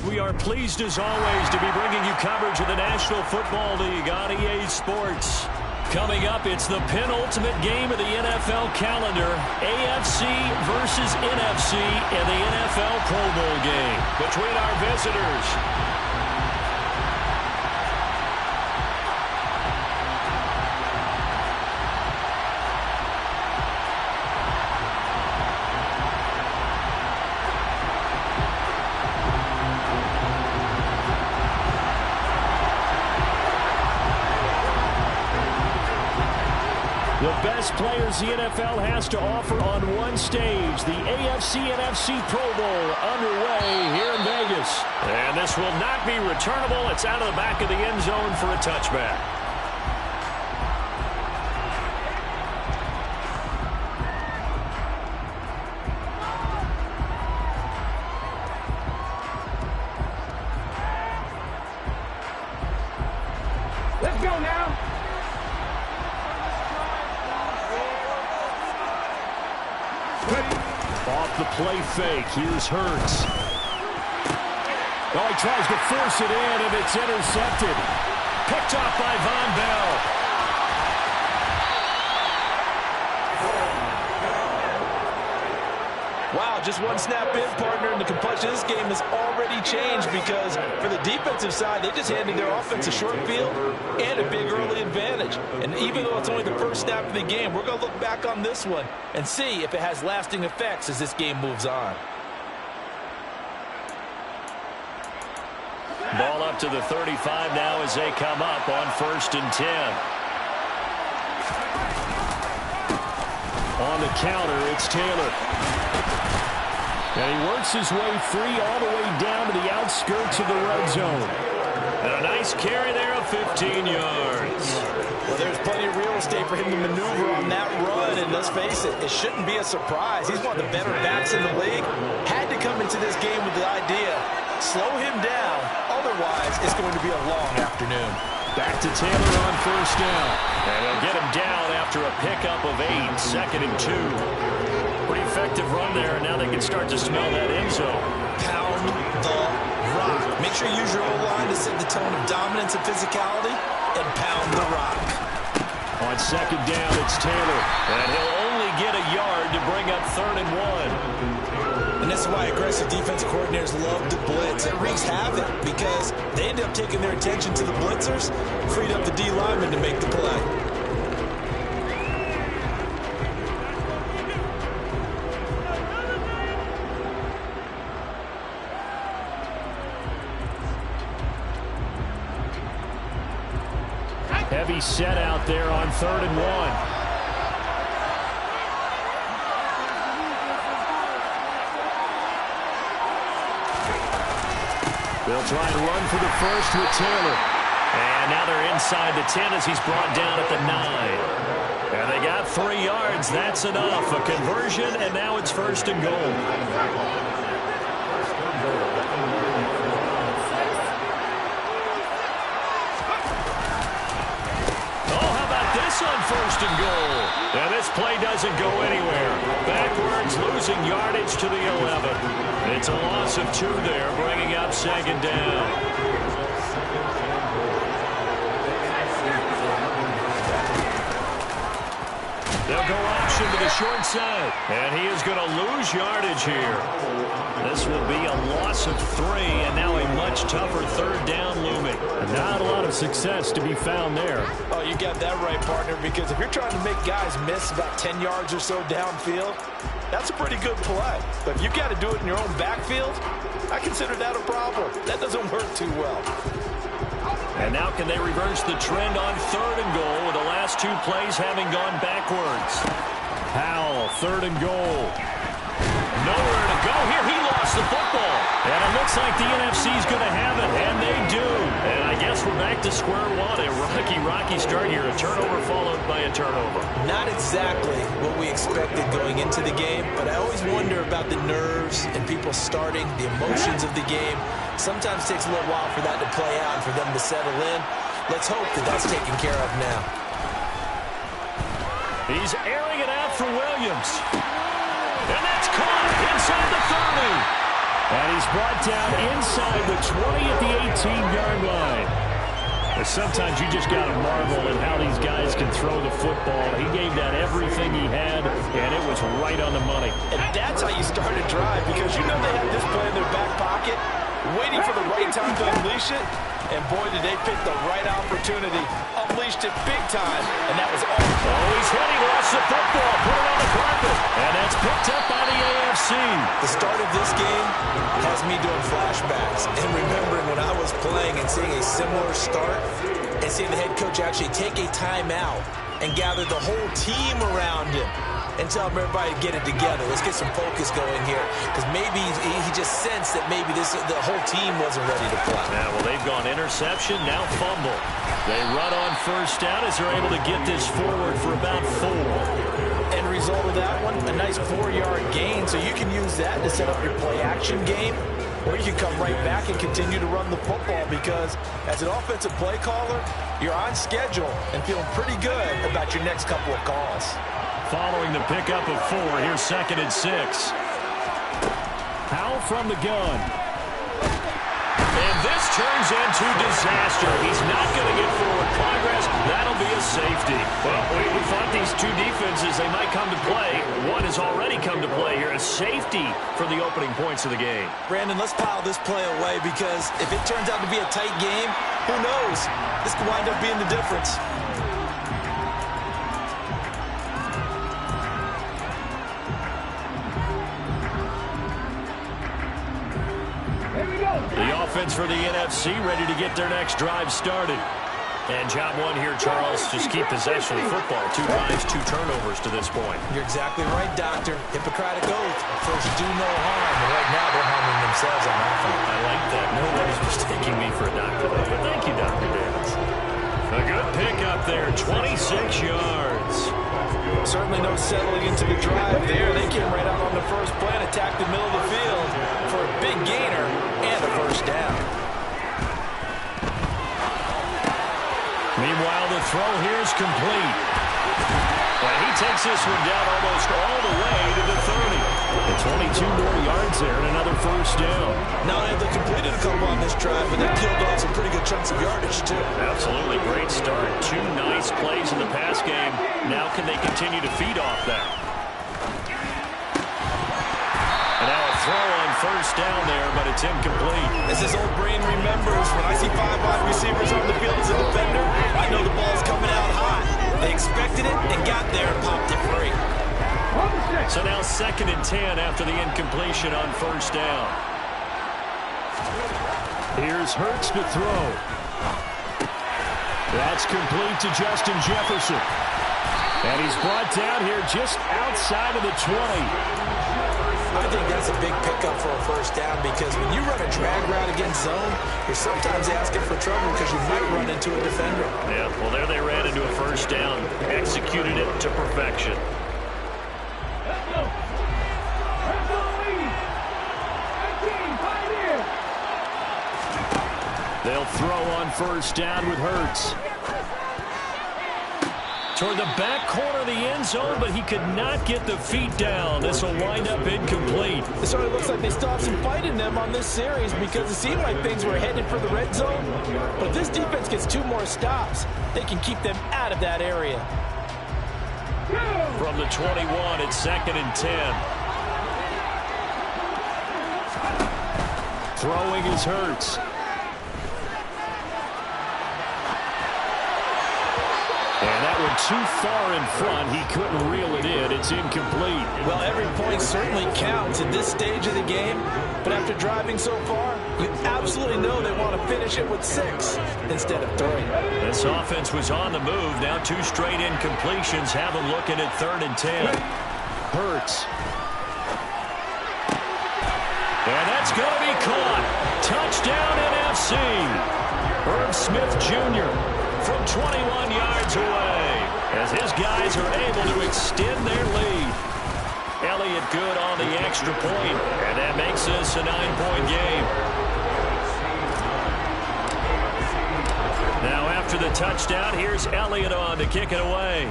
We are pleased as always to be bringing you coverage of the National Football League on EA Sports. Coming up, it's the penultimate game of the NFL calendar, AFC versus NFC in the NFL Pro Bowl game between our visitors. The best players the NFL has to offer on one stage. The AFC-NFC Pro Bowl underway here in Vegas. And this will not be returnable. It's out of the back of the end zone for a touchback. Let's go now. Off the play fake, here's Hurts. Oh, he tries to force it in, and it's intercepted. Picked off by Von Bell. Wow, just one snap in, partner, and the complexion of this game has already changed because for the defensive side, they just handed their offense a short field and a big early advantage. And even though it's only the first snap of the game, we're going to look back on this one and see if it has lasting effects as this game moves on. Ball up to the 35 now as they come up on 1st and 10. On the counter, it's Taylor. And he works his way free all the way down to the outskirts of the red zone. And a nice carry there of 15 yards. Well, there's plenty of real estate for him to maneuver on that run, and let's face it, it shouldn't be a surprise. He's one of the better backs in the league. Had to come into this game with the idea, slow him down, otherwise it's going to be a long afternoon. Back to Taylor on 1st down. And he'll get him down after a pickup of 8, 2nd and 2. Pretty effective run there, and now they can start to smell that end zone. Pound the rock. Make sure you use your O-line to set the tone of dominance and physicality, and pound the rock. On 2nd down, it's Taylor. And he'll only get a yard to bring up 3rd and 1. And this is why aggressive defensive coordinators love to blitz. It wreaks havoc because they end up taking their attention to the blitzers, freed up the D lineman to make the play. Heavy set out there on 3rd and 1. They'll try and run for the first with Taylor. And now they're inside the 10 as he's brought down at the 9. And they got 3 yards. That's enough. A conversion, and now it's 1st and goal. On 1st and goal. And this play doesn't go anywhere. Backwards, losing yardage to the 11. It's a loss of 2 there, bringing up 2nd down. They'll go option to the short side. And he is going to lose yardage here. This will be a loss of 3, and now a much tougher 3rd down looming. Not a lot of success to be found there. Oh, you got that right, partner, because if you're trying to make guys miss about 10 yards or so downfield, that's a pretty good play. But if you got to do it in your own backfield, I consider that a problem. That doesn't work too well. And now can they reverse the trend on 3rd and goal with the last 2 plays having gone backwards? Powell, 3rd and goal. Nowhere to go here. He lost the football. And it looks like the NFC's going to have it, and they do. And I guess we're back to square one. A rocky start here. A turnover followed by a turnover. Not exactly what we expected going into the game, but I always wonder about the nerves and people starting, the emotions of the game. Sometimes it takes a little while for that to play out and for them to settle in. Let's hope that that's taken care of now. He's airing it out for Williams. And that's caught inside the 30. And he's brought down inside the 20 at the 18-yard line. But sometimes you just got to marvel at how these guys can throw the football. He gave that everything he had, and it was right on the money. And that's how you start a drive, because you know they have this play in their back pocket, waiting for the right time to unleash it. And boy, did they pick the right opportunity. Unleashed it big time, and that was all. Oh, he's hit. He lost the football. Put it on the carpet. And that's picked up by the AFC. The start of this game has me doing flashbacks and remembering when I was playing and seeing a similar start and seeing the head coach actually take a timeout and gather the whole team around him and tell everybody to get it together. Let's get some focus going here, because maybe he just sensed that maybe the whole team wasn't ready to play. Yeah, well, they've gone interception, now fumble. They run on first down as they're able to get this forward for about 4. End result of that one, a nice 4-yard gain, so you can use that to set up your play-action game, or you can come right back and continue to run the football, because as an offensive play caller, you're on schedule and feeling pretty good about your next couple of calls. Following the pickup of 4, here's 2nd and 6. Howell from the gun. And this turns into disaster. He's not going to get forward progress. That'll be a safety. Well, we thought these two defenses, they might come to play. One has already come to play here. A safety for the opening points of the game. Brandon, let's pile this play away, because if it turns out to be a tight game, who knows? This could wind up being the difference. The offense for the NFC ready to get their next drive started. And job one here, Charles, just keep possession of the football. 2 drives, 2 turnovers to this point. You're exactly right, Doctor. Hippocratic oath. First, do no harm. And right now, they're harming themselves on offense. I like that. Nobody's mistaking me for a doctor, though. But thank you, Dr. Davis. A good pickup there, 26 yards. Certainly no settling into the drive there. They came right out on the first play and attacked the middle of the field for a big gainer and a first down. Meanwhile, the throw here is complete. And he takes this one down almost all the way to the 30. And 22 more yards there and another first down. Not only have they completed a couple on this drive, but they killed off some pretty good chunks of yardage, too. Absolutely great start. 2 nice plays in the pass game. Now can they continue to feed off that? And now a throw on first down there, but it's incomplete. As his old brain remembers, when I see 5 wide receivers on the field as a defender, I know the ball's coming out hot. They expected it and got there and popped it free. So now 2nd and 10 after the incompletion on first down. Here's Hurts to throw. That's complete to Justin Jefferson. And he's brought down here just outside of the 20. I think that's a big pickup for a first down, because when you run a drag route against zone, you're sometimes asking for trouble because you might run into a defender. Yeah, well, there they ran into a first down. Executed it to perfection. They'll throw on first down with Hurts. Toward the back corner of the end zone, but he could not get the feet down. This will wind up incomplete. It sort of looks like they still have some fight in them on this series, because it seemed like things were headed for the red zone. But if this defense gets 2 more stops, they can keep them out of that area. From the 21, it's 2nd and 10. Throwing is Hurts. And that one too far in front. He couldn't reel it in. It's incomplete. Well, every point certainly counts at this stage of the game. But after driving so far, you absolutely know they want to finish it with 6 instead of 3. This offense was on the move. Now 2 straight incompletions have them looking at 3rd and 10. Hurts. And that's going to be caught. Touchdown NFC. Herb Smith Jr. from 21 yards away as his guys are able to extend their lead. Elliott good on the extra point, and that makes this a 9-point game. Now after the touchdown, here's Elliott on to kick it away.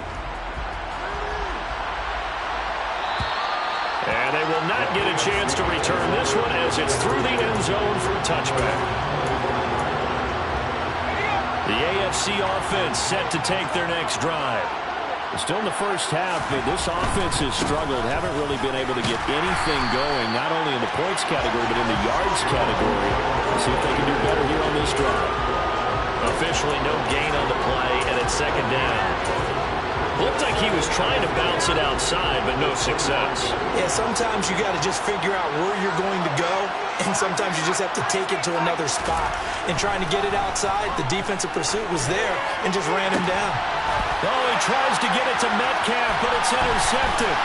And And they will not get a chance to return this one as it's through the end zone for a touchback. The AFC offense set to take their next drive. Still in the first half, but this offense has struggled. Haven't really been able to get anything going, not only in the points category, but in the yards category. Let's see if they can do better here on this drive. Officially no gain on the play, and it's second down. Looked like he was trying to bounce it outside, but no success. Yeah, sometimes you got to just figure out where you're going to go, and sometimes you just have to take it to another spot. And trying to get it outside, the defensive pursuit was there and just ran him down. Oh, he tries to get it to Metcalf, but it's intercepted.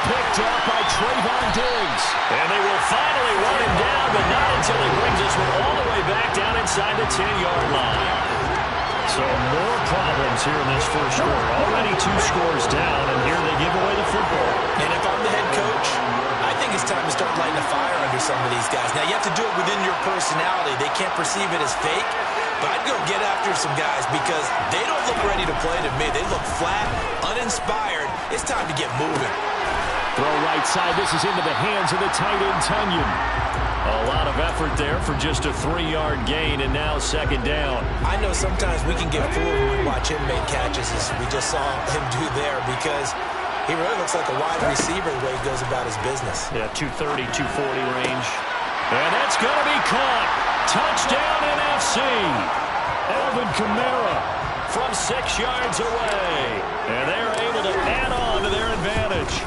Picked up by Trayvon Diggs. And they will finally run him down, but not until he brings this one all the way back down inside the 10-yard line. So more problems here in this first quarter. Already 2 scores down, and here they give away the football. And if I'm the head coach, I think it's time to start lighting a fire under some of these guys. Now, you have to do it within your personality. They can't perceive it as fake. But I'd go get after some guys because they don't look ready to play to me. They look flat, uninspired. It's time to get moving. Throw right side. This is into the hands of the tight end, Tunyon. A lot of effort there for just a 3-yard gain, and now second down. I know sometimes we can get fooled when we watch him make catches, as we just saw him do there, because he really looks like a wide receiver the way he goes about his business. Yeah, 230, 240 range. And that's going to be caught. Touchdown, NFC. Alvin Kamara from 6 yards away. And they're able to add on to their advantage.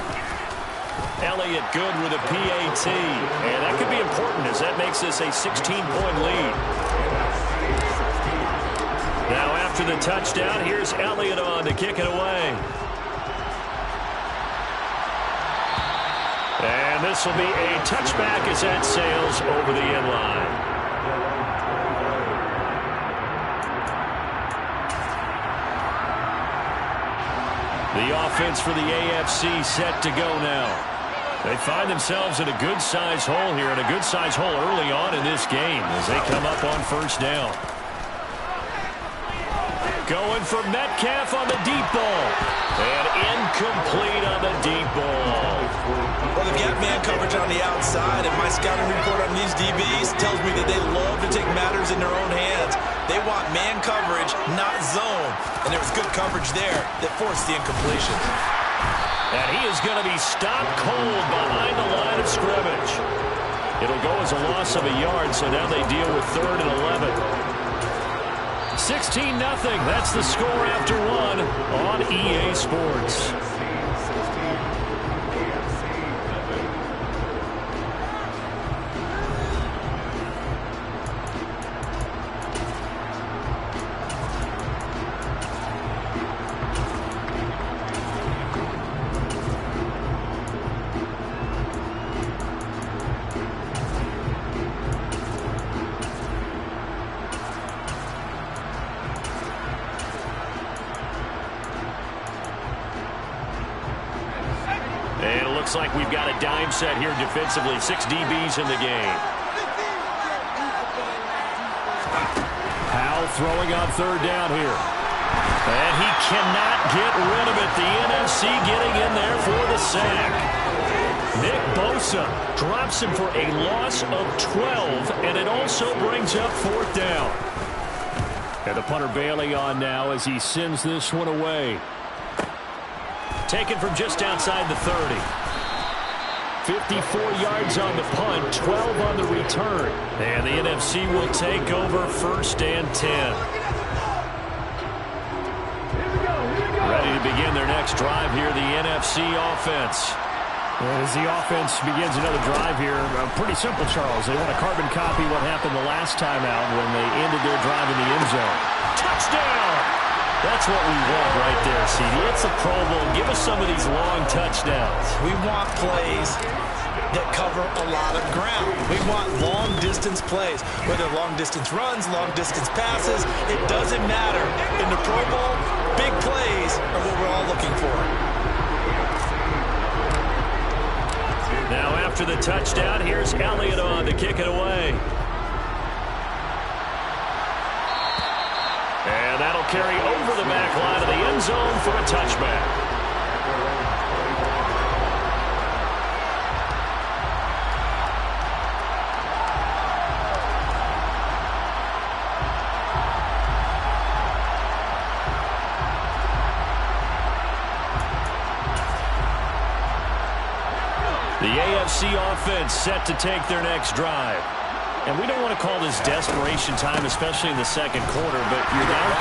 Elliott good with a PAT. And that could be important as that makes this a 16-point lead. Now after the touchdown, here's Elliott on to kick it away. And this will be a touchback as that sails over the end line. The offense for the AFC set to go now. They find themselves in a good-sized hole here, and a good-sized hole early on in this game as they come up on first down. Going for Metcalf on the deep ball. And incomplete on the deep ball. Well, they've got man coverage on the outside, and my scouting report on these DBs tells me that they love to take matters in their own hands. They want man coverage, not zone. And there was good coverage there that forced the incompletion. And he is going to be stopped cold behind the line of scrimmage. It'll go as a loss of a yard, so now they deal with 3rd and 11. 16-0. That's the score after 1 on EA Sports. Like we've got a dime set here defensively. 6 DBs in the game. Powell throwing on 3rd down here. And he cannot get rid of it. The NFC getting in there for the sack. Nick Bosa drops him for a loss of 12, and it also brings up 4th down. And the punter Bailey on now as he sends this one away. Taken from just outside the 30. 54 yards on the punt, 12 on the return. And the NFC will take over 1st and 10. Ready to begin their next drive here, the NFC offense. As the offense begins another drive here, pretty simple, Charles. They want to carbon copy what happened the last time out when they ended their drive in the end zone. Touchdown! That's what we want right there, CD. It's a Pro Bowl. Give us some of these long touchdowns. We want plays that cover a lot of ground. We want long-distance plays, whether long-distance runs, long-distance passes. It doesn't matter. In the Pro Bowl, big plays are what we're all looking for. Now after the touchdown, here's Elliott on to kick it away. And that'll carry over the back line of the end zone for a touchback. The AFC offense set to take their next drive. And we don't want to call this desperation time, especially in the second quarter, but you're down.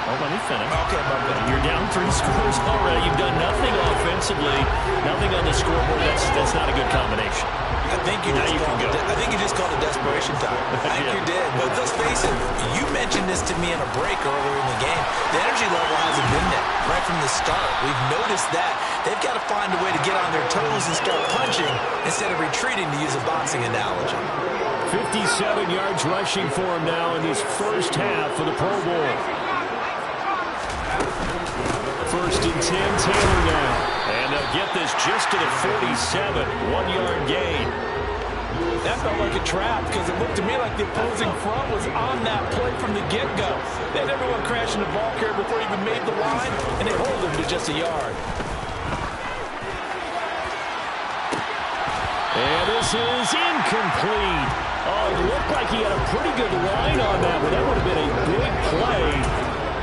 Hold on, you finish. Okay, you're down 3 scores already. You've done nothing offensively, nothing on the scoreboard. That's not a good combination. I think you just called it desperation time. I think you did. But let's face it, you mentioned this to me in a break earlier in the game. The energy level hasn't been there right from the start. We've noticed that. They've got to find a way to get on their toes and start punching instead of retreating, to use a boxing analogy. 57 yards rushing for him now in this first half of the Pro Bowl. First and 10, Taylor now. And they'll get this just to the 47, 1-yard gain. That felt like a trap because it looked to me like the opposing front was on that play from the get-go. They had everyone crashing the ball carrier before he even made the line, and they hold him to just a yard. And this is incomplete. Oh, it looked like he had a pretty good line on that, but that would have been a big play.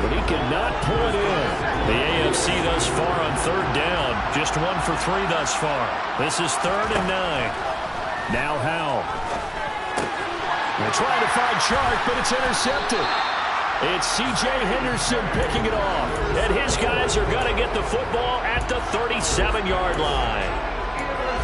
But he could not pull it in. The AFC thus far on third down. Just 1 for 3 thus far. This is 3rd and 9. Now Howell. They're trying to find Chark, but it's intercepted. It's C.J. Henderson picking it off. And his guys are going to get the football at the 37-yard line.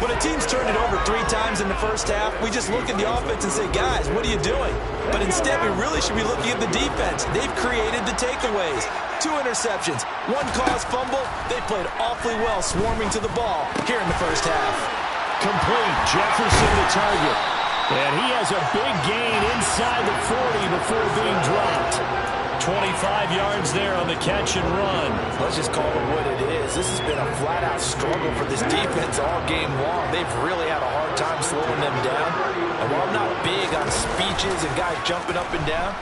When a team's turned it over 3 times in the first half, we just look at the offense and say, guys, what are you doing? But instead, we really should be looking at the defense. They've created the takeaways. 2 interceptions, 1 caused fumble. They played awfully well swarming to the ball here in the first half. Complete. Jefferson the target. And he has a big gain inside the 40 before being dropped. 25 yards there on the catch and run. Let's just call it what it is. This has been a flat-out struggle for this defense all game long. They've really had a hard time slowing them down. And while I'm not big on speeches and guys jumping up and down,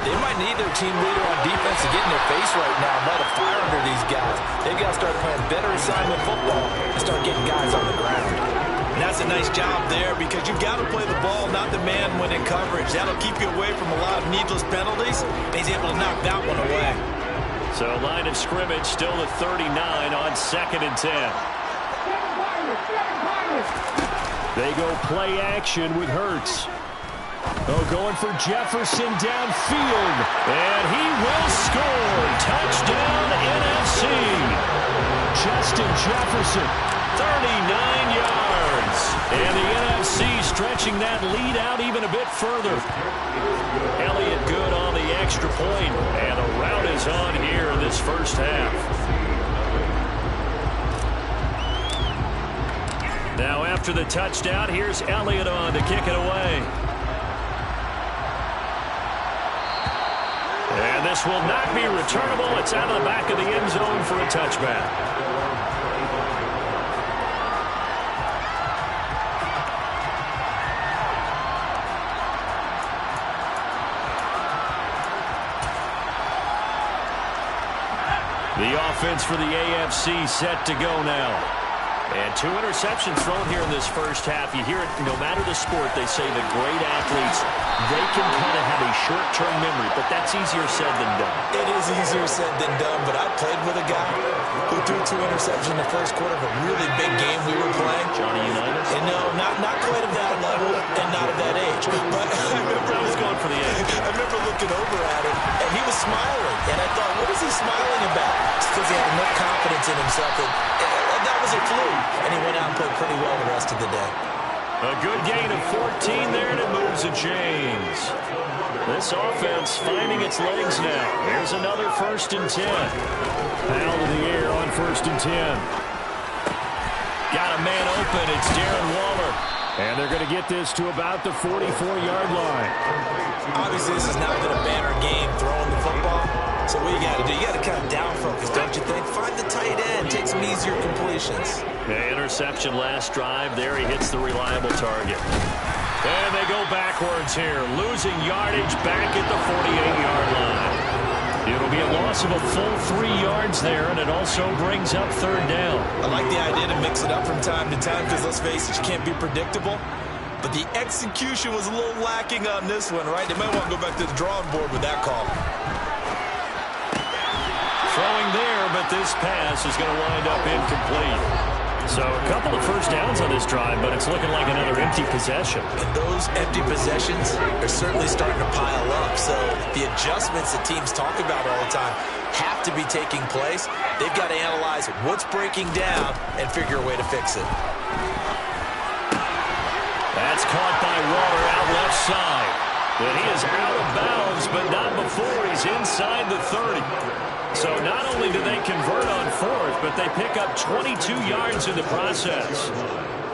they might need their team leader on defense to get in their face right now and light a fire under these guys. They've got to start playing better assignment football and start getting guys on the ground. And that's a nice job there because you've got to play the ball, not the man when in coverage. That'll keep you away from a lot of needless penalties, and he's able to knock that one away. So line of scrimmage still at 39 on 2nd and 10. They go play action with Hurts. Oh, going for Jefferson downfield. And he will score. Touchdown NFC. Justin Jefferson, 39 yards. And the NFC stretching that lead out even a bit further. Elliott good on the extra point. And the route is on here in this first half. Now after the touchdown, here's Elliott on to kick it away. And this will not be returnable. It's out of the back of the end zone for a touchback. The offense for the AFC set to go now. And 2 interceptions thrown here in this first half. You hear it no matter the sport. They say the great athletes, they can kind of have a short-term memory, but that's easier said than done. It is easier said than done, but I played with a guy who threw 2 interceptions in the first quarter of a really big game we were playing. Johnny Unitas? And no, not quite of that level and not of that age. But I was going for the age. I remember looking over at him, and he was smiling. And I thought, what is he smiling about? It's because he had enough confidence in himself that was a fluke. And he went out and played pretty well the rest of the day. A good gain of 14 there, and it moves the chains. This offense finding its legs now. Here's another 1st and 10. Out of the air on 1st and 10. Got a man open. It's Darren Waller. And they're going to get this to about the 44-yard line. Obviously, this has not been a banner game throwing the football. So what you got to do, you got to kind of down focus, don't you think? Find the tight end. Take some easier completions. The interception last drive. There he hits the reliable target. And they go backwards here. Losing yardage back at the 48-yard line. It'll be a loss of a full 3 yards there, and it also brings up 3rd down. I like the idea to mix it up from time to time because, let's face it, you can't be predictable. But the execution was a little lacking on this one, right? They might want to go back to the drawing board with that call. Throwing there, but this pass is going to wind up incomplete. So a couple of first downs on this drive, but it's looking like another empty possession. And those empty possessions are certainly starting to pile up. So the adjustments that teams talk about all the time have to be taking place. They've got to analyze what's breaking down and figure a way to fix it. That's caught by Waller out left side. And he is out of bounds, but not before he's inside the 30. So not only do they convert on fourth, but they pick up 22 yards in the process.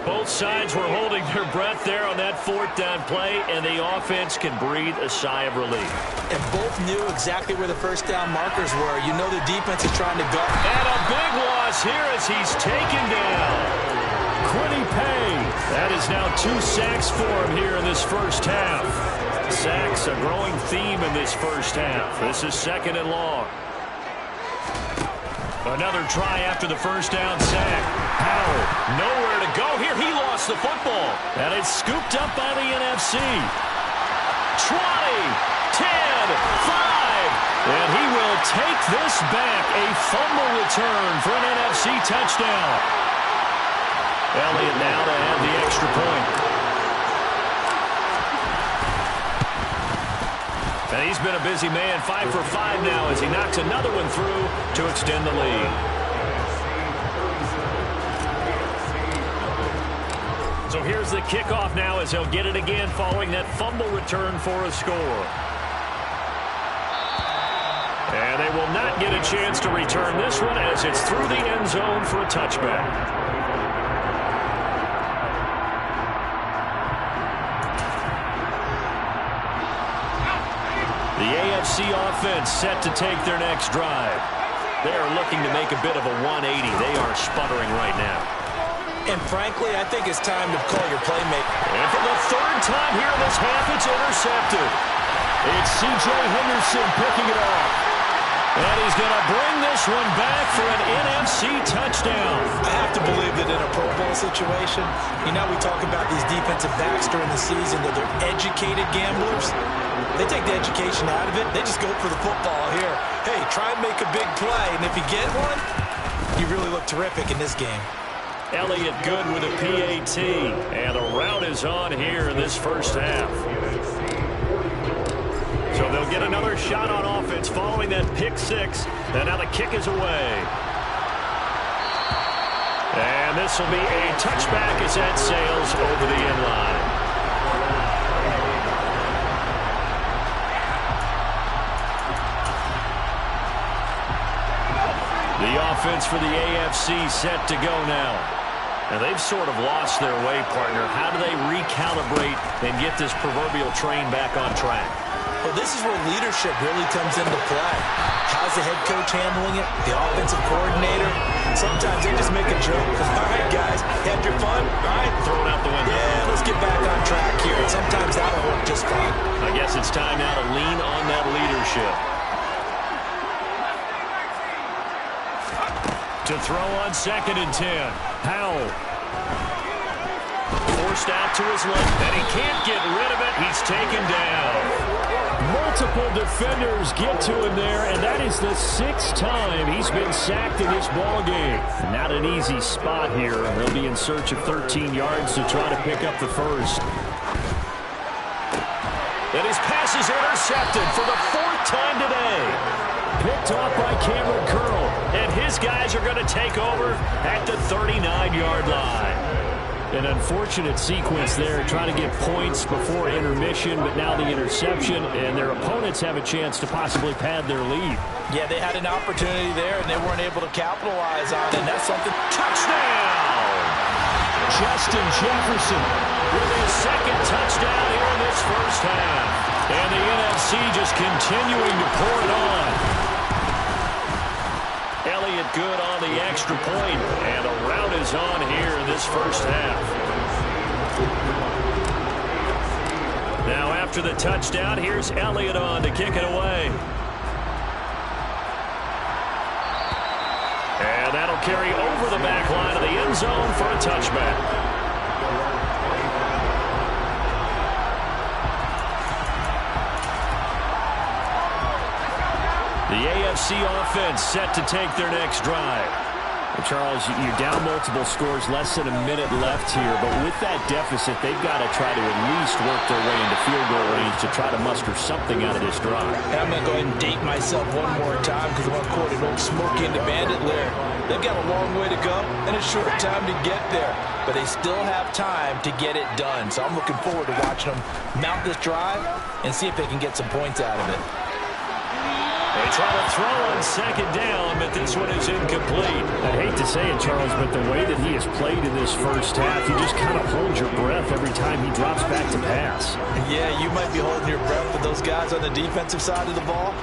Both sides were holding their breath there on that fourth down play, and the offense can breathe a sigh of relief. And both knew exactly where the first down markers were. You know the defense is trying to go. And a big loss here as he's taken down. Quiddy Pay. That is now 2 sacks for him here in this first half. Sacks, a growing theme in this first half. This is 2nd and long. Another try after the first down sack. Howell, nowhere to go here. He lost the football. And it's scooped up by the NFC. 20, 10, 5. And he will take this back. A fumble return for an NFC touchdown. Elliott now to have the extra point. And he's been a busy man, 5 for 5 now as he knocks another one through to extend the lead. So here's the kickoff now as he'll get it again following that fumble return for a score. And they will not get a chance to return this one as it's through the end zone for a touchback. The AFC offense set to take their next drive. They are looking to make a bit of a 180. They are sputtering right now. And frankly, I think it's time to call your playmaker. And for the 3rd time here in this half, it's intercepted. It's C.J. Henderson picking it off. And he's going to bring this one back for an NFC touchdown. I have to believe that in a Pro Bowl situation, you know, we talk about these defensive backs during the season, that they're educated gamblers. They take the education out of it. They just go for the football here. Hey, try and make a big play, and if you get one, you really look terrific in this game. Elliott good with a PAT, and a route is on here in this first half. So they'll get another shot on offense following that pick 6, and now the kick is away. And this will be a touchback as that sails over the end line. The offense for the AFC set to go now. And they've sort of lost their way, partner. How do they recalibrate and get this proverbial train back on track? Well, this is where leadership really comes into play. How's the head coach handling it? The offensive coordinator? Sometimes they just make a joke. All right, guys, had your fun? All right, throw it out the window. Yeah, let's get back on track here. And sometimes that'll work just fine. I guess it's time now to lean on that leadership. To throw on 2nd and 10. Howell. Forced out to his left, and he can't get rid of it. He's taken down. Multiple defenders get to him there, and that is the 6th time he's been sacked in this ballgame. Not an easy spot here. They'll be in search of 13 yards to try to pick up the first. And his pass is intercepted for the 4th time today. Picked off by Cameron Curl, and his guys are going to take over at the 39-yard line. An unfortunate sequence there, trying to get points before intermission, but now the interception, and their opponents have a chance to possibly pad their lead. Yeah, they had an opportunity there, and they weren't able to capitalize on it, and that's something. Touchdown! Justin Jefferson with his 2nd touchdown here in this first half. And the NFC just continuing to pour it on. Elliott good on the extra point, and a route is on here in this first half. Now after the touchdown, here's Elliott on to kick it away. And that'll carry over the back line of the end zone for a touchback. The AFC offense set to take their next drive. Charles, you're down multiple scores, less than a minute left here, but with that deficit, they've got to try to at least work their way into field goal range to try to muster something out of this drive. And I'm going to go ahead and date myself one more time because I'm going to quote an old Smokey and the Bandit lyric. They've got a long way to go and a short time to get there, but they still have time to get it done. So I'm looking forward to watching them mount this drive and see if they can get some points out of it. They try to throw on second down, but this one is incomplete. I hate to say it, Charles, but the way that he has played in this first half, you just kind of hold your breath every time he drops back to pass. Yeah, you might be holding your breath, but those guys on the defensive side of the ball,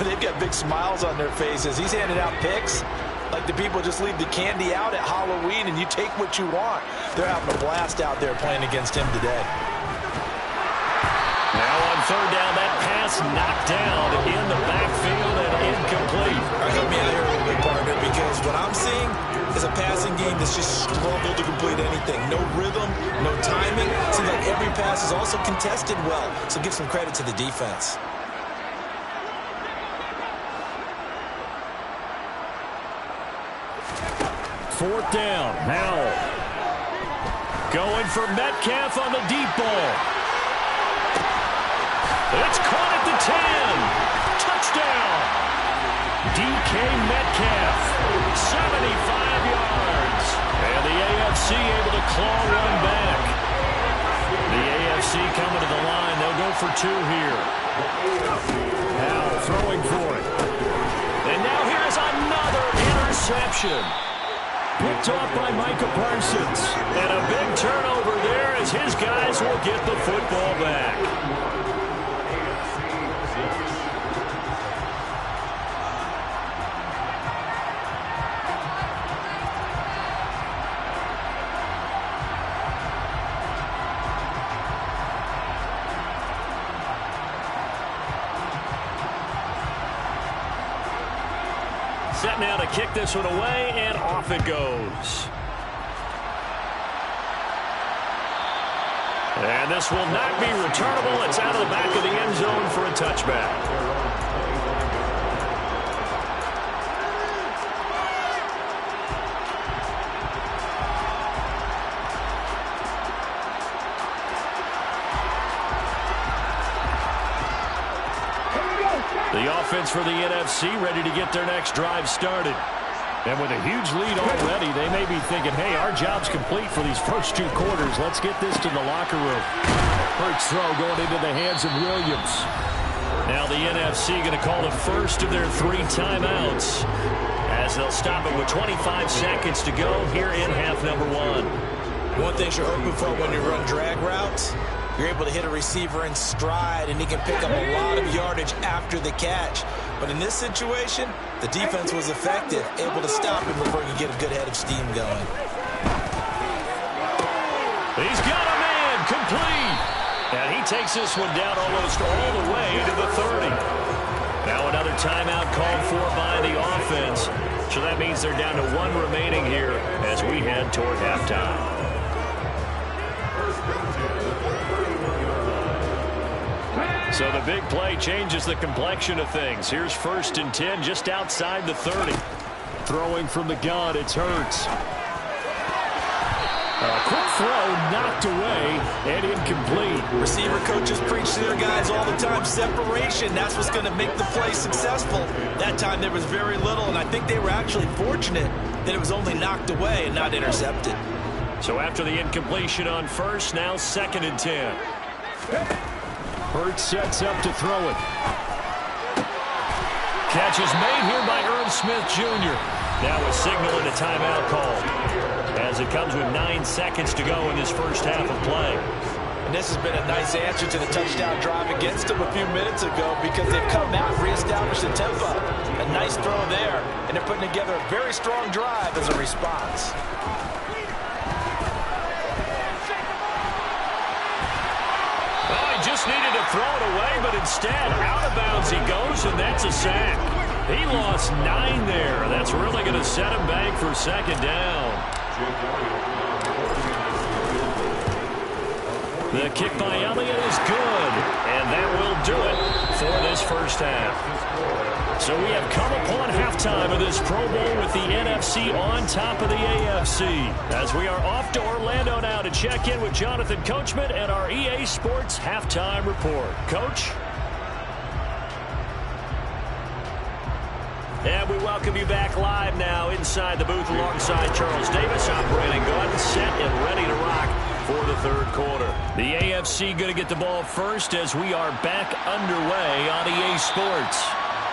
they've got big smiles on their faces. He's handing out picks like the people just leave the candy out at Halloween and you take what you want. They're having a blast out there playing against him today. Now on third down, that pass knocked down in the backfield and incomplete. Help me out here a little bit, partner, because what I'm seeing is a passing game that's just struggled to complete anything. No rhythm, no timing. Seems like every pass is also contested well, so give some credit to the defense. Fourth down, Howell. Going for Metcalf on the deep ball. It's caught at the 10. Touchdown. DK Metcalf, 75 yards. And the AFC able to claw one back. The AFC coming to the line. They'll go for two here. Howell throwing for it. And now here's another interception. Picked off by Micah Parsons. And a big turnover there as his guys will get the football back. Set now to kick this one away, and off it goes. And this will not be returnable. It's out of the back of the end zone for a touchback. The offense for the NFC ready to get their next drive started. And with a huge lead already, they may be thinking, hey, our job's complete for these first two quarters. Let's get this to the locker room. Hurts throw going into the hands of Williams. Now the NFC going to call the first of their 3 timeouts as they'll stop it with 25 seconds to go here in half number 1. One thing you're hoping for when you run drag routes, you're able to hit a receiver in stride, and he can pick up a lot of yardage after the catch. But in this situation, the defense was effective, able to stop him before he could get a good head of steam going. He's got a man, complete. And he takes this one down almost all the way to the 30. Now another timeout called for by the offense. So that means they're down to 1 remaining here as we head toward halftime. So the big play changes the complexion of things. Here's 1st and 10 just outside the 30. Throwing from the gun, it's Hurts. A quick throw knocked away and incomplete. Receiver coaches preach to their guys all the time. Separation, that's what's going to make the play successful. That time there was very little, and I think they were actually fortunate that it was only knocked away and not intercepted. So after the incompletion on 1st, now 2nd and 10. Hurts sets up to throw it. Catch is made here by Irv Smith Jr. Now a signal and a timeout called as it comes with 9 seconds to go in this first half of play. And this has been a nice answer to the touchdown drive against them a few minutes ago because they've come out and reestablished the tempo. A nice throw there, and they're putting together a very strong drive as a response. Just needed to throw it away, but instead, out of bounds he goes, and that's a sack. He lost 9 there. That's really going to set him back for 2nd down. The kick by Elliott is good, and that will do it for this first half. So we have come upon halftime of this Pro Bowl with the NFC on top of the AFC. As we are off to Orlando now to check in with Jonathan Coachman and our EA Sports halftime report. Coach? And we welcome you back live now inside the booth alongside Charles Davis, operating gun, set and ready to rock for the third quarter. The AFC going to get the ball first as we are back underway on EA Sports.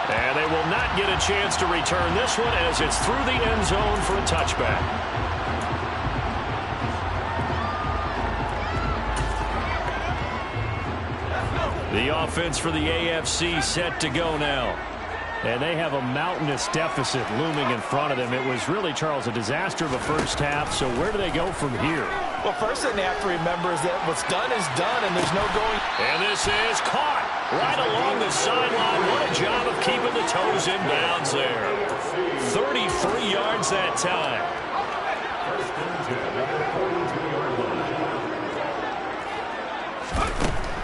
And they will not get a chance to return this one as it's through the end zone for a touchback. The offense for the AFC set to go now. And they have a mountainous deficit looming in front of them. It was really, Charles, a disaster of a first half. So where do they go from here? Well, first thing they have to remember is that what's done is done, and there's no going. And this is caught right along the sideline. What a job of keeping the toes in bounds there. 33 yards that time.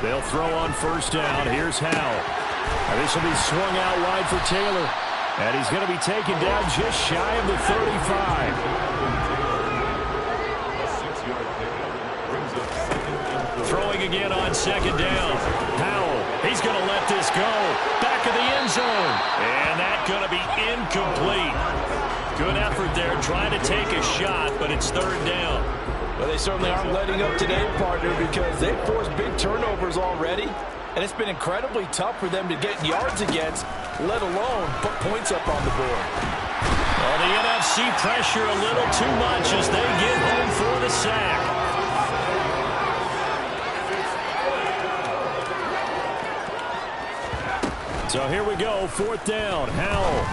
They'll throw on first down. Here's Howell. This will be swung out wide for Taylor. And he's going to be taken down just shy of the 35. Throwing again on second down. Howell, he's going to let this go. Back of the end zone. And that's going to be incomplete. Good effort there trying to take a shot, but it's third down. Well, they certainly aren't letting up today, partner, because they've forced big turnovers already. And it's been incredibly tough for them to get yards against, let alone put points up on the board. Well, the NFC pressure a little too much as they get home for the sack. So here we go, fourth down, Howell.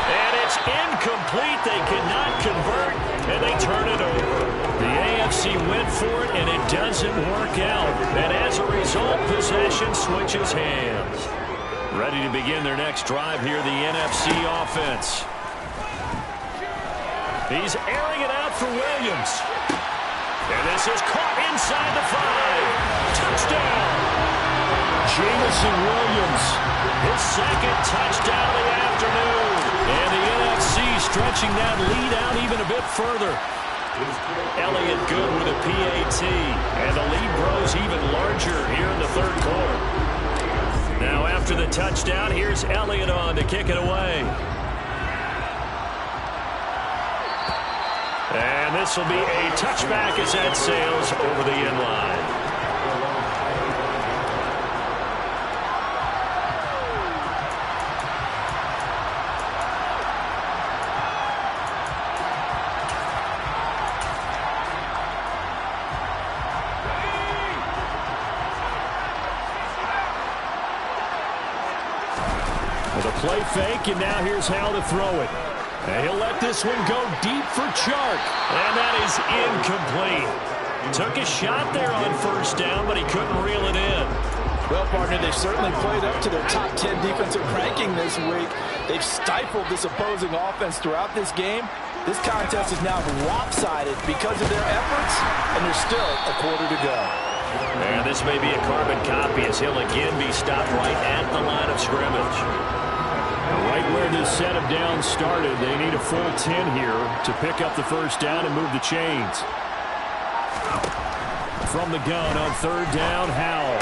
And it's incomplete. They cannot convert, and they turn it over. The AFC went for it, and it doesn't work out. And as a result, possession switches hands. Ready to begin their next drive here, the NFC offense. He's airing it out for Williams. And this is caught inside the 5. Touchdown! Jamison Williams, his second touchdown of the afternoon. And the NFC stretching that lead out even a bit further. Elliott good with a PAT, and the lead grows even larger here in the third quarter. Now after the touchdown, here's Elliott on to kick it away. And this will be a touchback as that sails over the end line. Play fake, and now here's how to throw it. And he'll let this one go deep for Chark. And that is incomplete. Took a shot there on first down, but he couldn't reel it in. Well, partner, they've certainly played up to their top 10 defensive ranking this week. They've stifled this opposing offense throughout this game. This contest is now lopsided because of their efforts, and there's still a quarter to go. And this may be a carbon copy as he'll again be stopped right at the line of scrimmage. Right where this set of downs started, they need a full 10 here to pick up the first down and move the chains. From the gun on third down, Howell.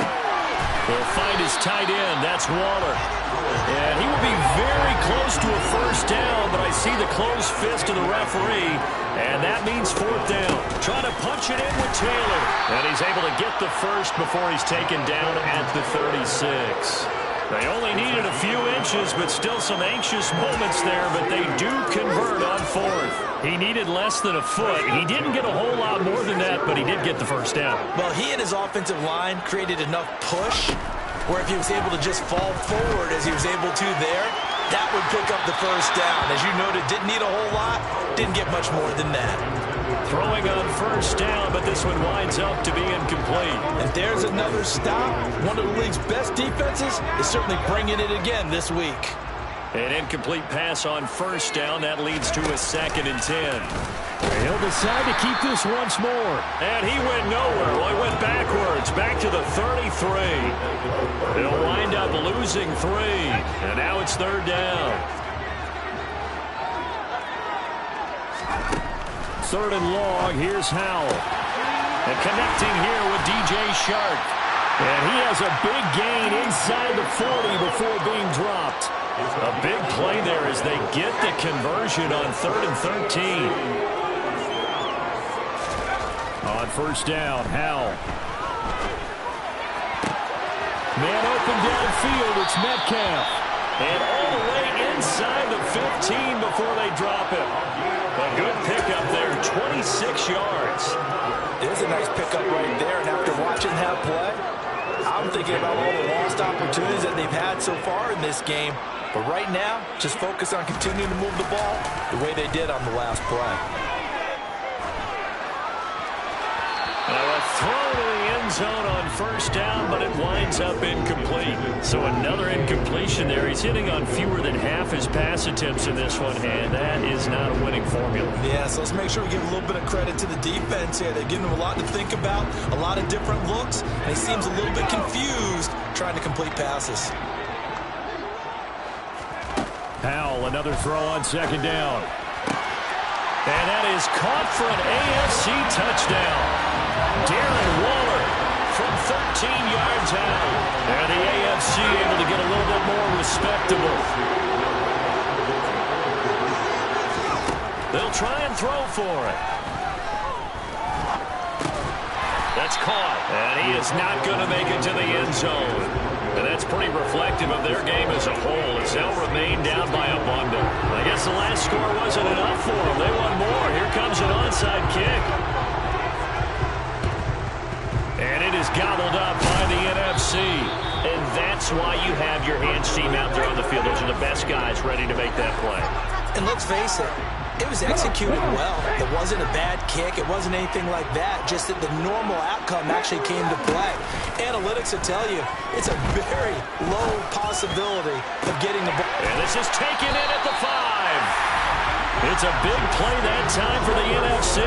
They'll find his tight end. That's Waller. And he will be very close to a first down, but I see the closed fist of the referee, and that means fourth down. Trying to punch it in with Taylor. And he's able to get the first before he's taken down at the 36. They only needed a few inches, but still some anxious moments there, but they do convert on fourth. He needed less than a foot. He didn't get a whole lot more than that, but he did get the first down. Well, he and his offensive line created enough push where if he was able to just fall forward as he was able to there, that would pick up the first down. As you noted, didn't need a whole lot, didn't get much more than that. Throwing on first down, but this one winds up to be incomplete. And there's another stop. One of the league's best defenses is certainly bringing it again this week. An incomplete pass on first down. That leads to a 2nd and 10. He'll decide to keep this once more. And he went nowhere. Well, he went backwards, back to the 33. He'll wind up losing 3. And now it's 3rd down. 3rd and long. Here's Howell. And connecting here with DJ Shark. And he has a big gain inside the 40 before being dropped. A big play there as they get the conversion on 3rd and 13. On 1st down, Howell. Man open downfield, it's Metcalf. And all the way inside the 15 before they drop him. A good pickup there, 26 yards. There's a nice pickup right there, and after watching that play, I'm thinking about all the lost opportunities that they've had so far in this game. But right now, just focus on continuing to move the ball the way they did on the last play. A throw to the end zone on 1st down, but it winds up incomplete. So another incompletion there. He's hitting on fewer than half his pass attempts in this one, and that is not a winning formula. Yeah, so let's make sure we give a little bit of credit to the defense here. They're giving him a lot to think about, a lot of different looks, and he seems a little bit confused trying to complete passes. Howell, another throw on 2nd down. And that is caught for an AFC touchdown. Darren Waller from 13 yards out. And the AFC able to get a little bit more respectable. They'll try and throw for it. That's caught. And he is not going to make it to the end zone. And that's pretty reflective of their game as a whole, as they'll remain down by a bundle. I guess the last score wasn't enough for them. They want more. Here comes an onside kick. And it is gobbled up by the NFC. And that's why you have your hands team out there on the field. Those are the best guys ready to make that play. And let's face it, it was executed well. It wasn't a bad kick. It wasn't anything like that. Just that the normal outcome actually came to play. Analytics will tell you it's a very low possibility of getting the ball. And this is taken in at the 5. It's a big play that time for the NFC.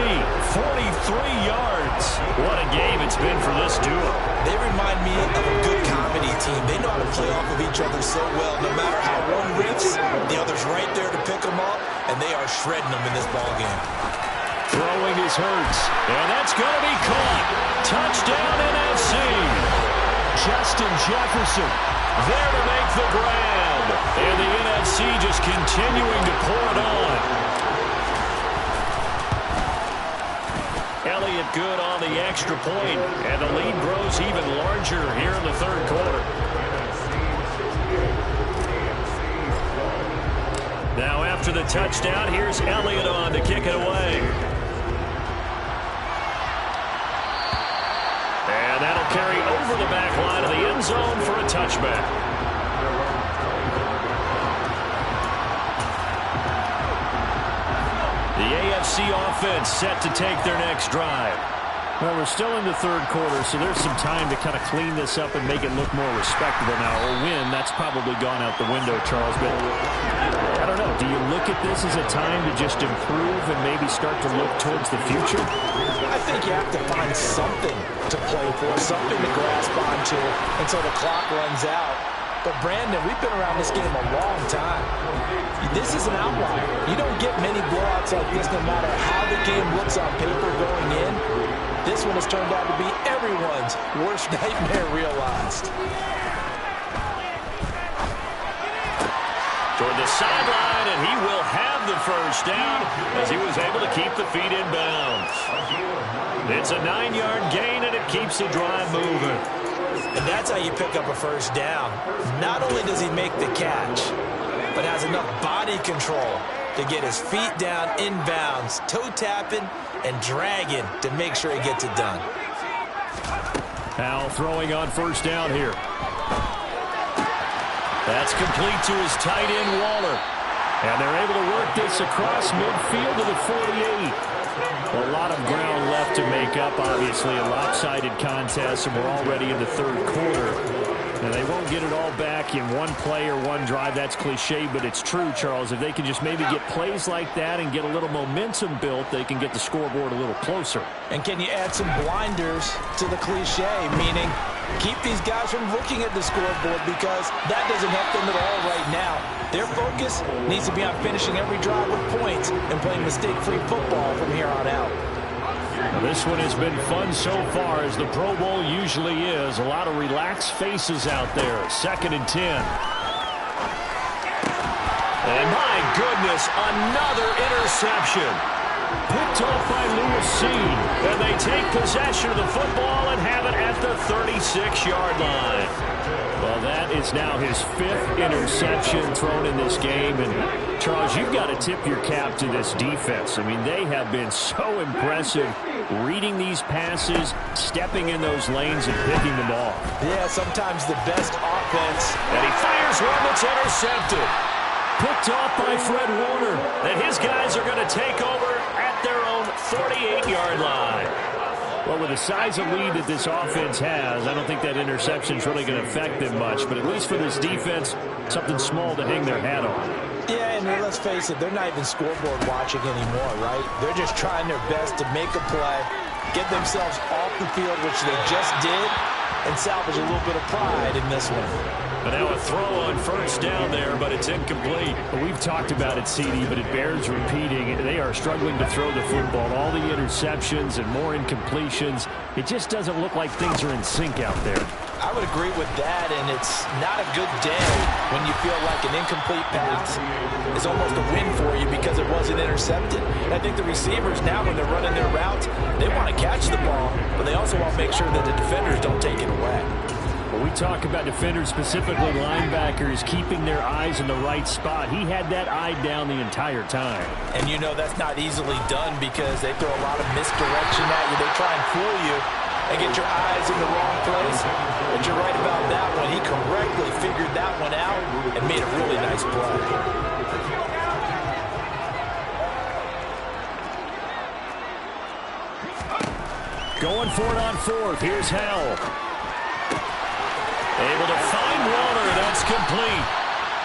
43 yards. What a game it's been for this duo. They remind me of a good comedy team. They know how to play off of each other so well. No matter how one rips, the other's right there to pick them up, and they are shredding them in this ballgame. Throwing is Hurts, and that's going to be caught. Touchdown NFC. Justin Jefferson there to make the grab. And the NFC just continuing to pour it on. Elliott good on the extra point, and the lead grows even larger here in the 3rd quarter. Now after the touchdown, here's Elliott on to kick it away. And that'll carry over the back line of the end zone for a touchback. The AFC offense set to take their next drive. Well, we're still in the 3rd quarter, so there's some time to kind of clean this up and make it look more respectable now. A win, that's probably gone out the window, Charles. But I don't know. Do you look at this as a time to just improve and maybe start to look towards the future? I think you have to find something to play for, something to grasp onto until the clock runs out. But, Brandon, we've been around this game a long time. This is an outlier. You don't get many blowouts like this no matter how the game looks on paper going in. This one has turned out to be everyone's worst nightmare realized. Toward the sideline, and he will have the 1st down as he was able to keep the feet in bounds. It's a 9-yard gain, and it keeps the drive moving. And that's how you pick up a 1st down. Not only does he make the catch, but has enough body control to get his feet down inbounds, toe-tapping and dragging to make sure he gets it done. Howell throwing on 1st down here. That's complete to his tight end, Waller. And they're able to work this across midfield to the 48. A lot of ground left to make up, obviously. A lopsided contest, and we're already in the 3rd quarter. And they won't get it all back in one play or one drive. That's cliche, but it's true, Charles. If they can just maybe get plays like that and get a little momentum built, they can get the scoreboard a little closer. And can you add some blinders to the cliche, meaning keep these guys from looking at the scoreboard, because that doesn't help them at all right now. Their focus needs to be on finishing every drive with points and playing mistake-free football from here on out. Well, this one has been fun so far, as the Pro Bowl usually is. A lot of relaxed faces out there. 2nd and 10. And my goodness, another interception. Picked off by Lewis. And they take possession of the football and have it at the 36-yard line. Well, that is now his 5th interception thrown in this game. And, Charles, you've got to tip your cap to this defense. I mean, they have been so impressive reading these passes, stepping in those lanes, and picking them off. Yeah, sometimes the best offense. And he fires one that's intercepted. Picked off by Fred Warner. And his guys are going to take over at their own 48-yard line. Well, with the size of lead that this offense has, I don't think that interception is really going to affect them much. But at least for this defense, something small to hang their hat on. Yeah, and let's face it, they're not even scoreboard watching anymore, right? They're just trying their best to make a play, get themselves off the field, which they just did, and salvage a little bit of pride in this one. But now a throw on first down there, but it's incomplete. Well, we've talked about it, CD, but it bears repeating. They are struggling to throw the football. All the interceptions and more incompletions. It just doesn't look like things are in sync out there. I would agree with that, and it's not a good day when you feel like an incomplete pass is almost a win for you because it wasn't intercepted. And I think the receivers now, when they're running their routes, they want to catch the ball, but they also want to make sure that the defenders don't take it away. When we talk about defenders, specifically linebackers, keeping their eyes in the right spot, he had that eye down the entire time. And you know that's not easily done because they throw a lot of misdirection at you. They try and fool you and get your eyes in the wrong place. But you're right about that one. He correctly figured that one out and made a really nice play. Going for it on 4th. Here's Howell. Able to find Warner. That's complete.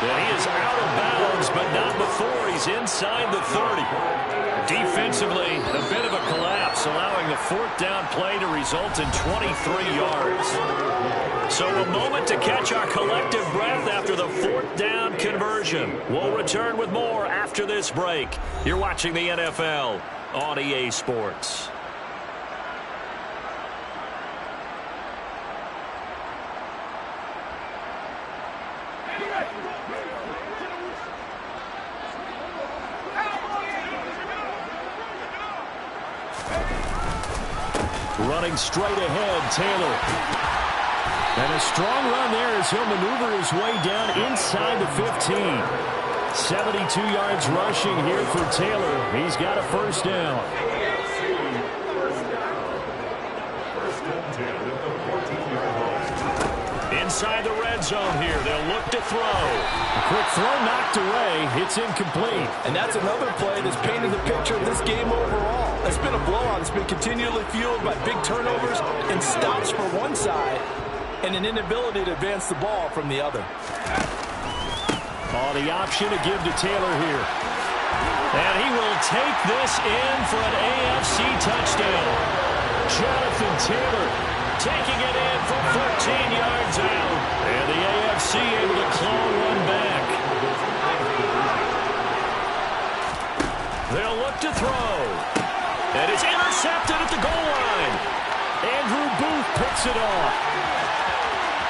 And he is out of bounds, but not before he's inside the 30. Defensively, a bit of a collapse, allowing the 4th down play to result in 23 yards. So a moment to catch our collective breath after the 4th down conversion. We'll return with more after this break. You're watching the NFL on EA Sports. Running straight ahead, Taylor. And a strong run there as he'll maneuver his way down inside the 15. 72 yards rushing here for Taylor. He's got a first down. Inside the red zone here. They'll look to throw. A quick throw knocked away. It's incomplete. And that's another play that's painted the picture of this game overall. It's been a blowout. It's been continually fueled by big turnovers and stops for one side and an inability to advance the ball from the other. Oh, the option to give to Taylor here. And he will take this in for an AFC touchdown. Jonathan Taylor taking it in from 14 yards out. And the AFC able to claw one back. They'll look to throw. And it's intercepted at the goal line. Andrew Booth picks it off.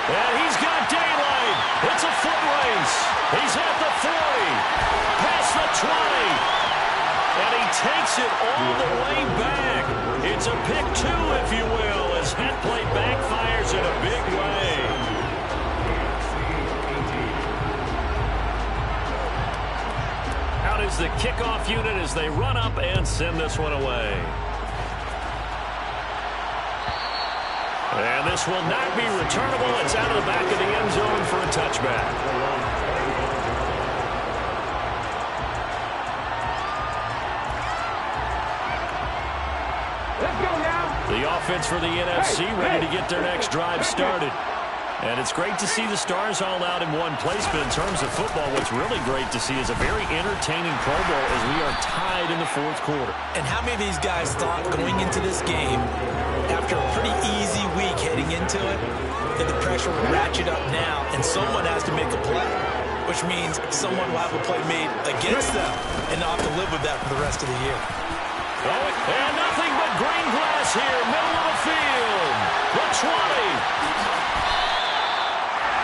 And he's got daylight. It's a foot race. He's at the 40. Past the 20. And he takes it all the way back. It's a pick 2, if you will, as that play backfires in a big way. Out is the kickoff unit as they run up and send this one away. And this will not be returnable. It's out of the back of the end zone for a touchback. Let's go now. The offense for the NFC ready to get their next drive started. And it's great to see the stars all out in one place, but in terms of football, what's really great to see is a very entertaining Pro Bowl as we are tied in the fourth quarter. And how many of these guys thought going into this game, after a pretty easy week heading into it, that the pressure will ratchet up now and someone has to make a play, which means someone will have a play made against them and not have to live with that for the rest of the year. Oh, and nothing but green grass here, middle of the field. The 20.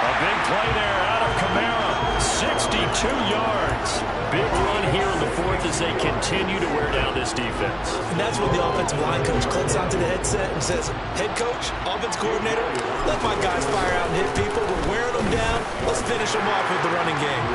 A big play there out of Kamara, 62 yards. Big run here in the fourth as they continue to wear down this defense. And that's when the offensive line coach clicks onto the headset and says, head coach, offense coordinator, let my guys fire out and hit people. We're wearing them down. Let's finish them off with the running game.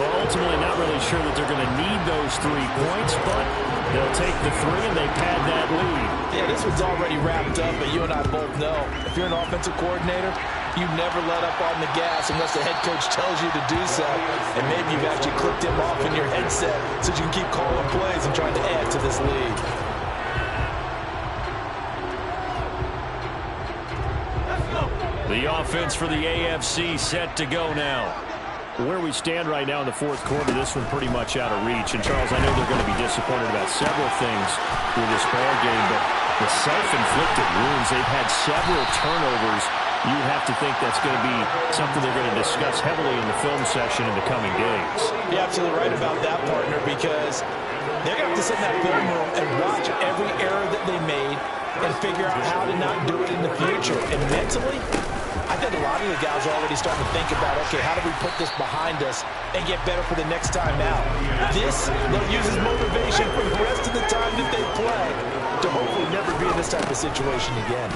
Well, ultimately not really sure that they're going to need those 3 points, but they'll take the 3 and they pad that lead. Yeah, this one's already wrapped up, but you and I both know if you're an offensive coordinator, you never let up on the gas unless the head coach tells you to do so. And maybe you've actually clicked him off in your headset so you can keep calling plays and trying to add to this lead. The offense for the AFC set to go now. Where we stand right now in the fourth quarter, this one pretty much out of reach. And, Charles, I know they're going to be disappointed about several things with this ball game, but the self-inflicted wounds, they've had several turnovers. You have to think that's going to be something they're going to discuss heavily in the film session in the coming days. You're absolutely right about that, partner, because they're going to have to sit in that film room and watch every error that they made and figure out how to not do it in the future. And mentally, I think a lot of the guys are already starting to think about, okay, how do we put this behind us and get better for the next time out? This, they'll use as motivation for the rest of the time that they play to hopefully never be in this type of situation again.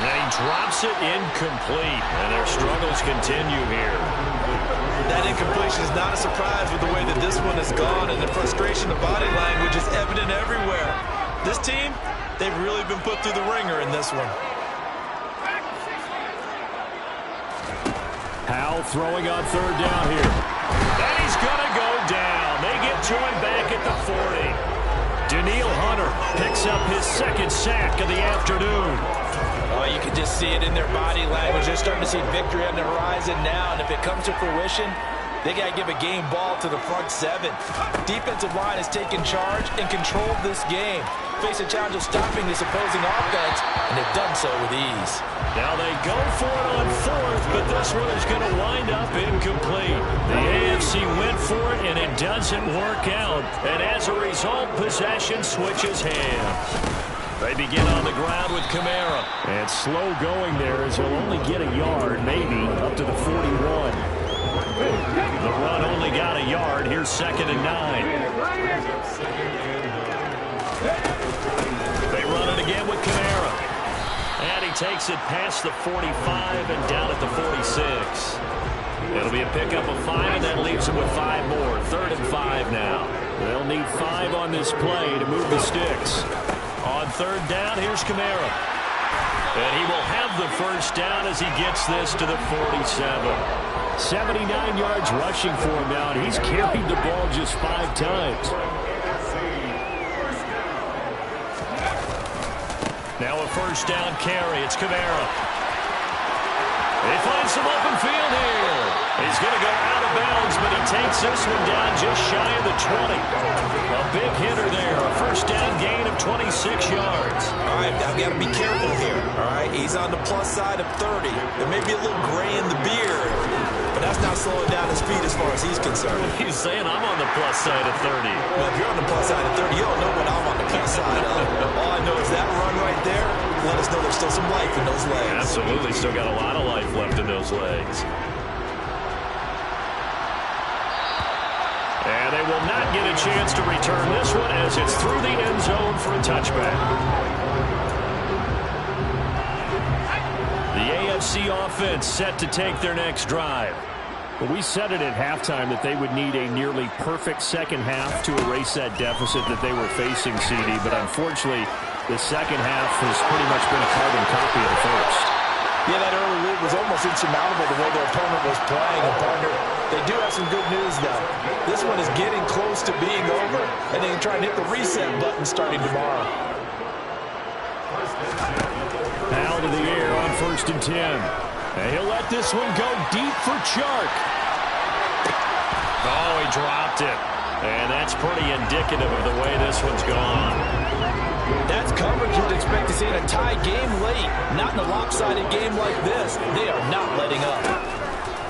And he drops it incomplete, and their struggles continue here. That incompletion is not a surprise with the way that this one has gone, and the frustration of body language is evident everywhere. This team, they've really been put through the ringer in this one. Howell throwing on third down here. And he's going to go down. They get to him back at the 40. Daniil Hunter picks up his second sack of the afternoon. Oh, you can just see it in their body language. They're starting to see victory on the horizon now, and if it comes to fruition, they got to give a game ball to the front 7. Defensive line has taken charge and controlled this game. Face a challenge of stopping this opposing offense, and they've done so with ease. Now they go for it on fourth, but this one is going to wind up incomplete. The AFC went for it, and it doesn't work out. And as a result, possession switches hands. They begin on the ground with Kamara. And slow going there as he'll only get a yard, maybe, up to the 41. The run only got a yard. Here's 2nd and 9. They run it again with Kamara. And he takes it past the 45 and down at the 46. It'll be a pickup of 5, and that leaves them with 5 more. 3rd and 5 now. They'll need 5 on this play to move the sticks. On third down, here's Kamara. And he will have the first down as he gets this to the 47. 79 yards rushing for him now, and he's carried the ball just 5 times. Now a first down carry. It's Kamara. He finds some open field here. He's going to go out of bounds, but he takes this one down just shy of the 20. A big hitter there. A first down gain of 26 yards. All right, I've got to be careful here. All right, he's on the plus side of 30. There may be a little gray in the beard, but that's not slowing down his feet as far as he's concerned. He's saying I'm on the plus side of 30. Well, if you're on the plus side of 30, you don't know what I'm on the plus side of. All I know is that run right there let us know there's still some life in those legs. Absolutely, still got a lot of life left in those legs. And they will not get a chance to return this one as it's through the end zone for a touchback. The AFC offense set to take their next drive. Well, we said it at halftime that they would need a nearly perfect second half to erase that deficit that they were facing, CD, but unfortunately, the second half has pretty much been a carbon copy of the first. Yeah, that early lead was almost insurmountable the way their opponent was playing. And, partner, they do have some good news, though. This one is getting close to being over, and they can try and hit the reset button starting tomorrow. Now to the air on 1st and 10. And he'll let this one go deep for Chark. Oh, he dropped it. And that's pretty indicative of the way this one's gone. That's coverage you'd expect to see in a tie game late. Not in a lopsided game like this. They are not letting up.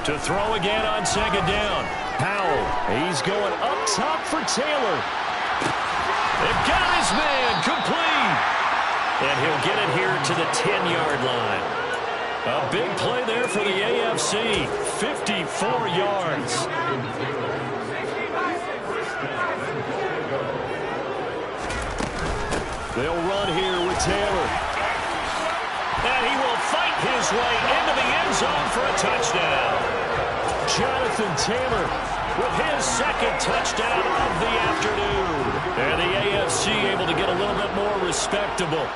To throw again on 2nd down. Powell, he's going up top for Taylor. They've got his man complete. And he'll get it here to the 10-yard line. A big play there for the AFC. 54 yards. They'll run here with Taylor. And he will fight his way into the end zone for a touchdown. Jonathan Taylor with his 2nd touchdown of the afternoon. And the AFC able to get a little bit more respectable.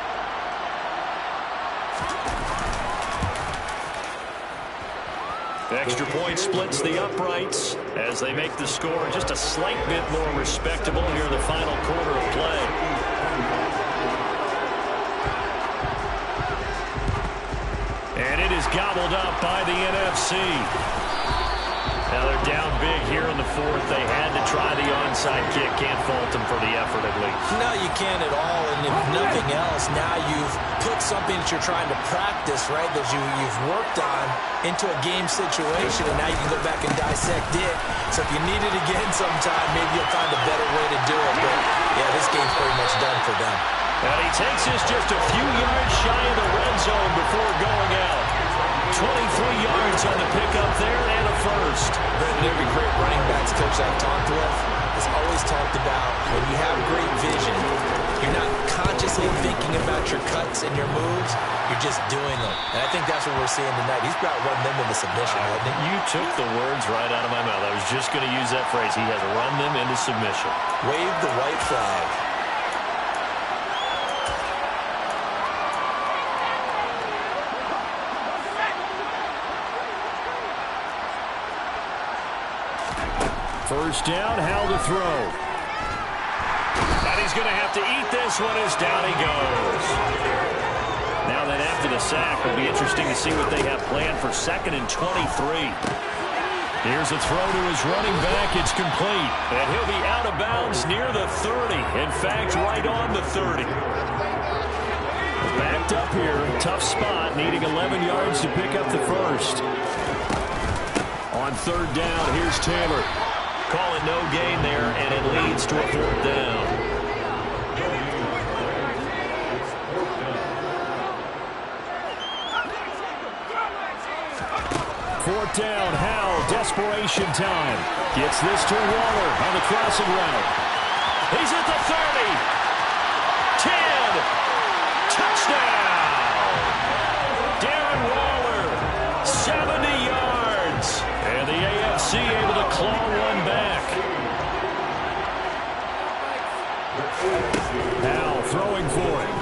Extra point splits the uprights as they make the score just a slight bit more respectable here in the final quarter of play. And it is gobbled up by the NFC. Now they're down big here in the 4th. They had to try the onside kick. Can't fault them for the effort at least. No, you can't at all. And if nothing else, now you've put something that you're trying to practice, right, that you've worked on into a game situation, and now you can go back and dissect it. So if you need it again sometime, maybe you'll find a better way to do it. But, yeah, this game's pretty much done for them. And he takes us just a few yards shy of the red zone before going out. 23 yards on the pickup there and a first. Brandon, every great running backs coach I've talked with has always talked about when you have great vision, you're not consciously thinking about your cuts and your moves, you're just doing them. And I think that's what we're seeing tonight. He's about run them into submission, hasn't he? You took the words right out of my mouth. I was just going to use that phrase. He has run them into submission. Wave the white flag. First down, Howell to throw. And he's going to have to eat this one as down he goes. Now then after the sack, it'll be interesting to see what they have planned for 2nd and 23. Here's a throw to his running back. It's complete. And he'll be out of bounds near the 30. In fact, right on the 30. Backed up here. Tough spot. Needing 11 yards to pick up the first. On 3rd down, here's Taylor. Call it no gain there, and it leads to a 4th down. Fourth down, Howell, desperation time. Gets this to Waller on the crossing route. He's at the 30. 10. Touchdown. Darren Waller, 70 yards. And the AFC able to claw one back. Howell throwing for it.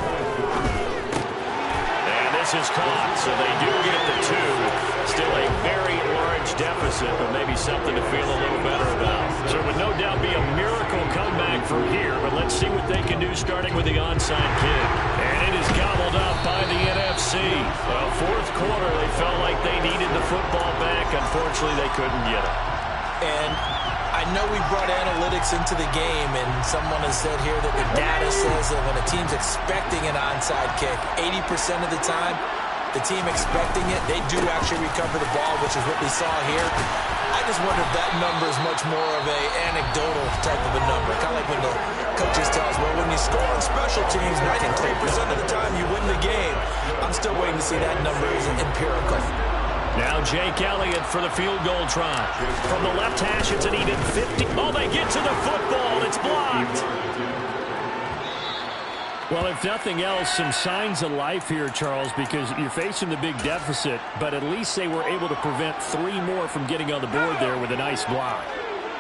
And this is caught, so they do get the 2. Still a very large deficit, but maybe something to feel a little better about. So it would no doubt be a miracle comeback from here, but let's see what they can do starting with the onside kick. And it is gobbled up by the NFC. Well, 4th quarter, they felt like they needed the football back. Unfortunately, they couldn't get it. And I know we brought analytics into the game, and someone has said here that the data says that when a team's expecting an onside kick, 80% of the time, the team expecting it, they do actually recover the ball, which is what we saw here. I just wonder if that number is much more of a anecdotal type of a number. Kind of like when the coaches tell us, well, when you score on special teams, 93% of the time you win the game. I'm still waiting to see that number is empirical. Now Jake Elliott for the field goal try. From the left hash, it's an even 50. Oh, they get to the football. It's blocked. Well, if nothing else, some signs of life here, Charles, because you're facing the big deficit, but at least they were able to prevent 3 more from getting on the board there with a nice block.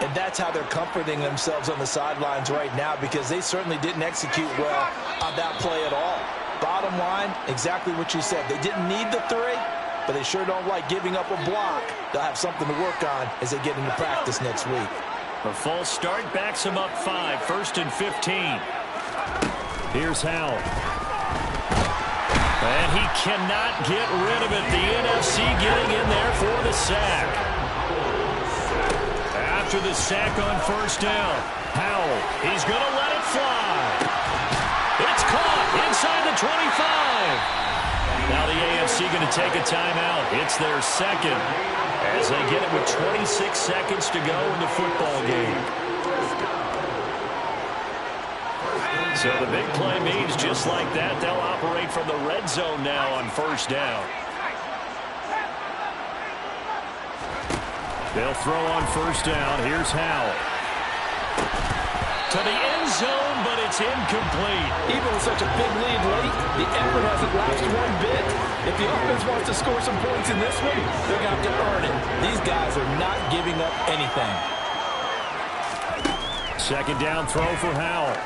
And that's how they're comforting themselves on the sidelines right now, because they certainly didn't execute well on that play at all. Bottom line, exactly what you said. They didn't need the 3, but they sure don't like giving up a block. They'll have something to work on as they get into practice next week. A false start backs them up 5, 1st and 15. Here's Howell. And he cannot get rid of it. The NFC getting in there for the sack. After the sack on first down, Howell, he's going to let it fly. It's caught inside the 25. Now the AFC going to take a timeout. It's their second as they get it with 26 seconds to go in the football game. So the big play means just like that, they'll operate from the red zone now on first down. They'll throw on first down. Here's Howell. To the end zone, but it's incomplete. Even with such a big lead late, the effort hasn't lapsed one bit. If the offense wants to score some points in this one, they're going to have to earn it. These guys are not giving up anything. Second down throw for Howell.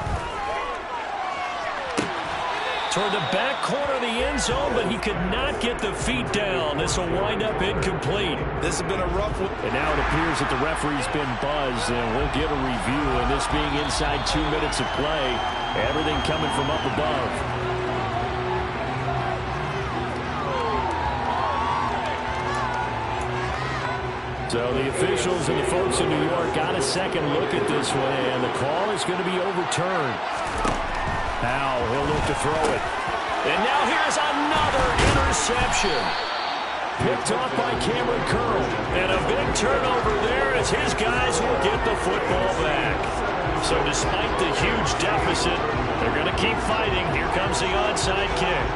Toward the back corner of the end zone, but he could not get the feet down. This will wind up incomplete. This has been a rough one. And now it appears that the referee's been buzzed, and we'll get a review. And this being inside 2 minutes of play, everything coming from up above. So the officials and the folks in New York got a second look at this one, and the call is going to be overturned. Now he'll look to throw it. And now here's another interception. Picked off by Cameron Curl. And a big turnover there as his guys will get the football back. So despite the huge deficit, they're going to keep fighting. Here comes the onside kick.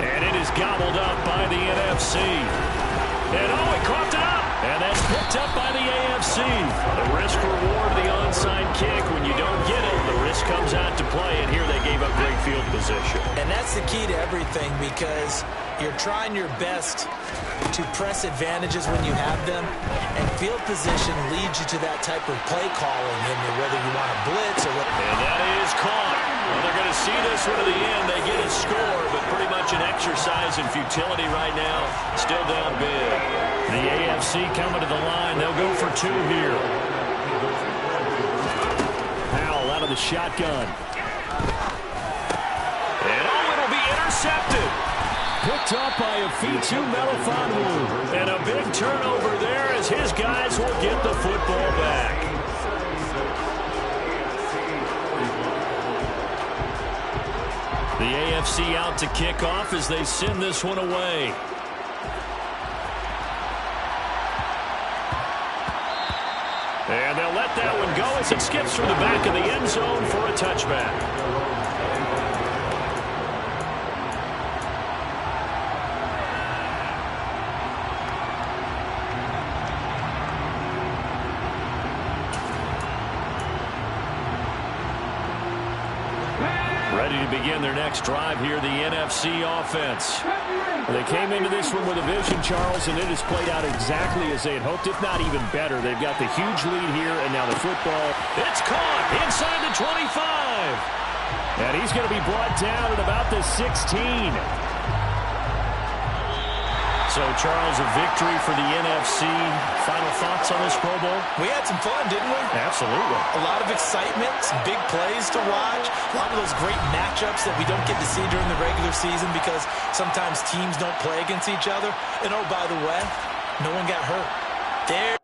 And it is gobbled up by the NFC. And oh, he coughed it up. And that's picked up by the AFC. The risk reward of the onside kick. When you don't get it, the risk comes out to play. And here they gave up great field position. And that's the key to everything, because you're trying your best to press advantages when you have them. And field position leads you to that type of play calling, whether you want to blitz or what. And that is caught. Well, they're going to see this one to the end. They get a score, but pretty much an exercise in futility right now. Still down big. The AFC coming to the line. They'll go for two here. Howell out of the shotgun. And oh, it'll be intercepted. Picked up by Afitu Melifonwu. And a big turnover there as his guys will get the football back. The AFC out to kick off as they send this one away. And they'll let that one go as it skips through the back of the end zone for a touchback. Ready to begin their next drive here, the NFC offense. They came into this one with a vision, Charles, and it has played out exactly as they had hoped, if not even better. They've got the huge lead here, and now the football. It's caught inside the 25. And he's going to be brought down at about the 16. So, Charles, a victory for the NFC. Final thoughts on this Pro Bowl? We had some fun, didn't we? Absolutely. A lot of excitement, some big plays to watch, a lot of those great matchups that we don't get to see during the regular season because sometimes teams don't play against each other. And, oh, by the way, no one got hurt. There.